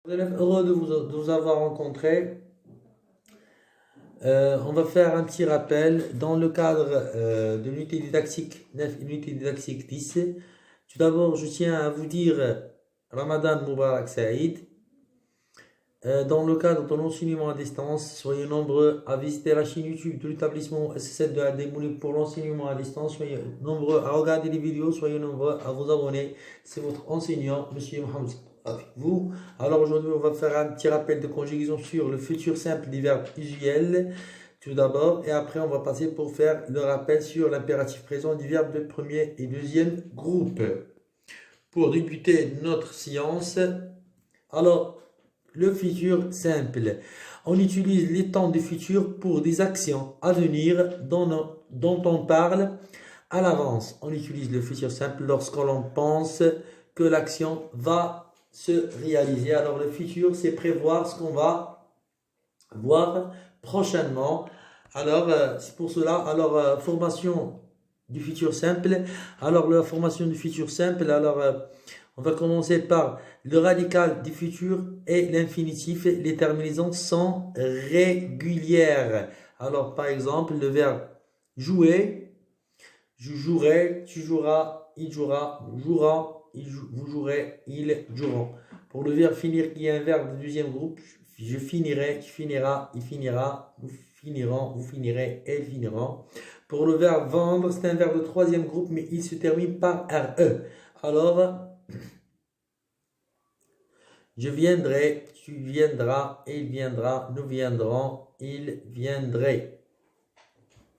Élèves, heureux de vous avoir rencontré. On va faire un petit rappel dans le cadre de l'unité didactique 9 et l'unité didactique 10. Tout d'abord, je tiens à vous dire Ramadan Mubarak Saïd. Dans le cadre de l'enseignement à distance, soyez nombreux à visiter la chaîne YouTube de l'établissement S7 de Adémouli pour l'enseignement à distance. Soyez nombreux à regarder les vidéos, soyez nombreux à vous abonner. C'est votre enseignant, Monsieur Mohamed, avec vous. Alors aujourd'hui, on va faire un petit rappel de conjugaison sur le futur simple des verbes usuels. Tout d'abord, et après on va passer pour faire le rappel sur l'impératif présent du verbe de premier et deuxième groupe. Pour débuter notre séance, alors le futur simple. On utilise les temps du futur pour des actions à venir dont on parle à l'avance. On utilise le futur simple lorsque l'on pense que l'action va se réaliser. Alors le futur, c'est prévoir ce qu'on va voir prochainement. Alors c'est pour cela, alors formation du futur simple. Alors la formation du futur simple, alors on va commencer par le radical du futur et l'infinitif. Les terminaisons sont régulières. Alors, par exemple, le verbe jouer, je jouerai, tu joueras, il jouera, jouera, vous jouerez, ils joueront. Pour le verbe finir, qui est un verbe de deuxième groupe, je finirai, tu finiras, il finira, nous finirons, vous finirez, elles finiront. Pour le verbe vendre, c'est un verbe de troisième groupe, mais il se termine par RE. Alors, je viendrai, tu viendras, il viendra, nous viendrons, ils viendraient.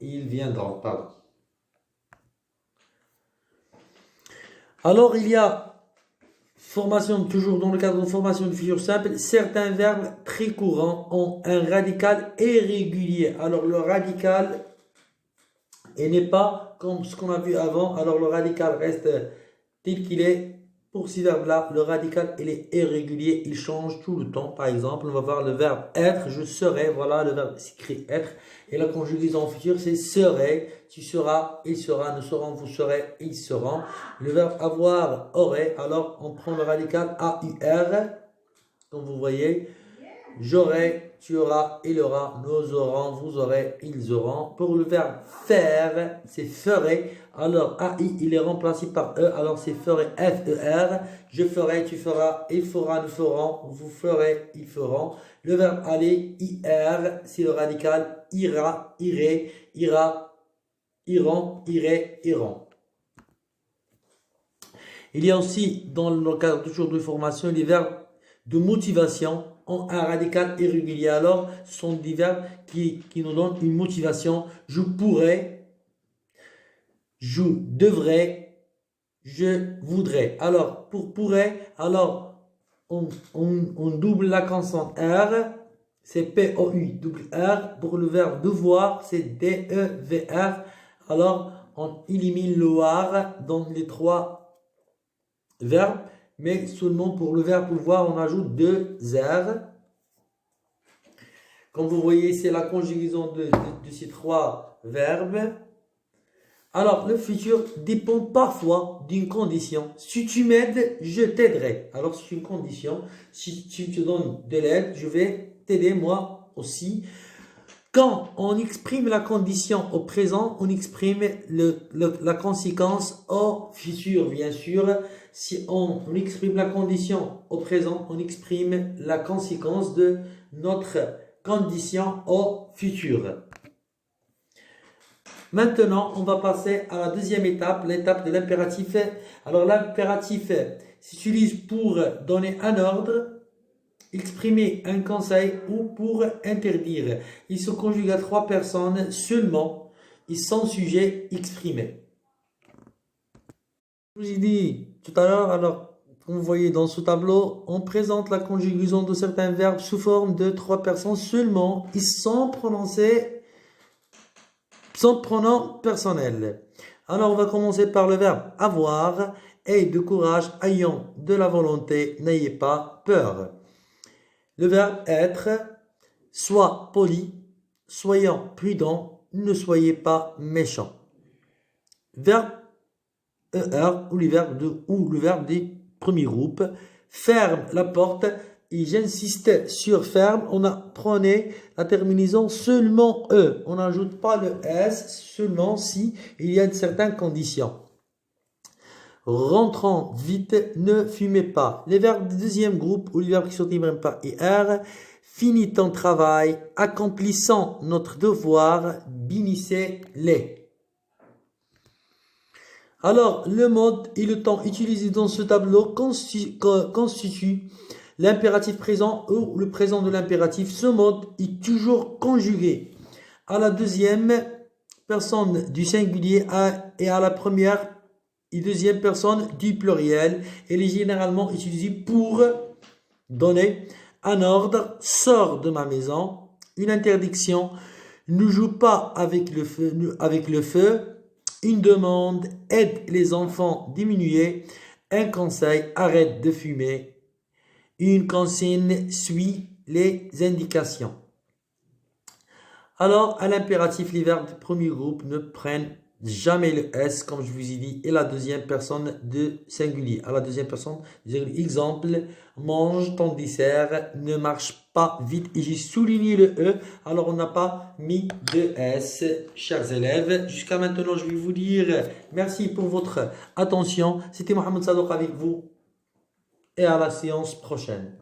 Ils viendront, pardon. Alors, il y a formation, toujours dans le cadre de formation du futur simple, certains verbes très courants ont un radical irrégulier. Alors, le radical n'est pas comme ce qu'on a vu avant. Alors, le radical reste tel qu'il est. Pour ces verbes-là, le radical, il est irrégulier, il change tout le temps. Par exemple, on va voir le verbe être, je serai, voilà, le verbe s'écrit être. Et la conjugaison au futur, c'est serai, tu seras, il sera, nous serons, vous serez, ils seront. Le verbe avoir, aurait, alors on prend le radical AUR, comme vous voyez. J'aurai, tu auras, il aura, nous aurons, vous aurez, ils auront. Pour le verbe faire, c'est ferai. Alors, AI, il est remplacé par E. Alors, c'est ferai, F-E-R. Je ferai, tu feras, il fera, nous ferons, vous ferez, ils feront. Le verbe aller, IR, c'est le radical ira, irait, ira, iront, irait, iront. Il y a aussi, dans le cadre toujours de formation, les verbes de motivation ont un radical irrégulier. Alors, ce sont des verbes qui nous donnent une motivation. Je pourrais, je devrais, je voudrais. Alors, pour pourrait, alors, on double la consonne R, c'est P-O-U, double R. Pour le verbe devoir, c'est D-E-V-R. Alors, on élimine le war dans les trois verbes. Mais seulement pour le verbe pouvoir, on ajoute deux R. Comme vous voyez, c'est la conjugaison de ces trois verbes. Alors, le futur dépend parfois d'une condition. Si tu m'aides, je t'aiderai. Alors, c'est une condition. Si tu te donnes de l'aide, je vais t'aider moi aussi. Quand on exprime la condition au présent, on exprime la conséquence au futur, bien sûr. Si on exprime la condition au présent, on exprime la conséquence de notre condition au futur. Maintenant, on va passer à la deuxième étape, l'étape de l'impératif. Alors, l'impératif s'utilise pour donner un ordre, exprimer un conseil ou pour interdire. Il se conjugue à trois personnes seulement et sans sujet exprimé. Je vous ai dit tout à l'heure, alors, comme vous voyez dans ce tableau, on présente la conjugaison de certains verbes sous forme de trois personnes seulement et sans pronom personnel. Alors, on va commencer par le verbe avoir. Ayez de courage, ayons de la volonté, n'ayez pas peur. Le verbe être, sois poli, soyons prudents, ne soyez pas méchants. Verbe ER ou le verbe du premier groupe, ferme la porte, et j'insiste sur ferme, on apprenait la terminaison seulement E. On n'ajoute pas le S, seulement si il y a certaines conditions. Rentrons vite, ne fumez pas. Les verbes du deuxième groupe, ou les verbes qui sont même pas IR, finis ton travail, accomplissons notre devoir, bénissez-les. Alors, le mode et le temps utilisés dans ce tableau constituent l'impératif présent ou le présent de l'impératif. Ce mode est toujours conjugué à la deuxième personne du singulier et à la première et deuxième personne du pluriel. Elle est généralement utilisée pour donner un ordre, sors de ma maison, une interdiction, ne joue pas avec le feu, une demande, aide les enfants diminués, un conseil, arrête de fumer, une consigne, suis les indications. Alors, à l'impératif, les verbes du premier groupe ne prennent jamais le S, comme je vous ai dit, et la deuxième personne de singulier. À la deuxième personne, exemple, mange ton dessert, ne marche pas vite. Et j'ai souligné le E, alors on n'a pas mis de S, chers élèves. Jusqu'à maintenant, je vais vous dire merci pour votre attention. C'était Mohamed Sadouk avec vous et à la séance prochaine.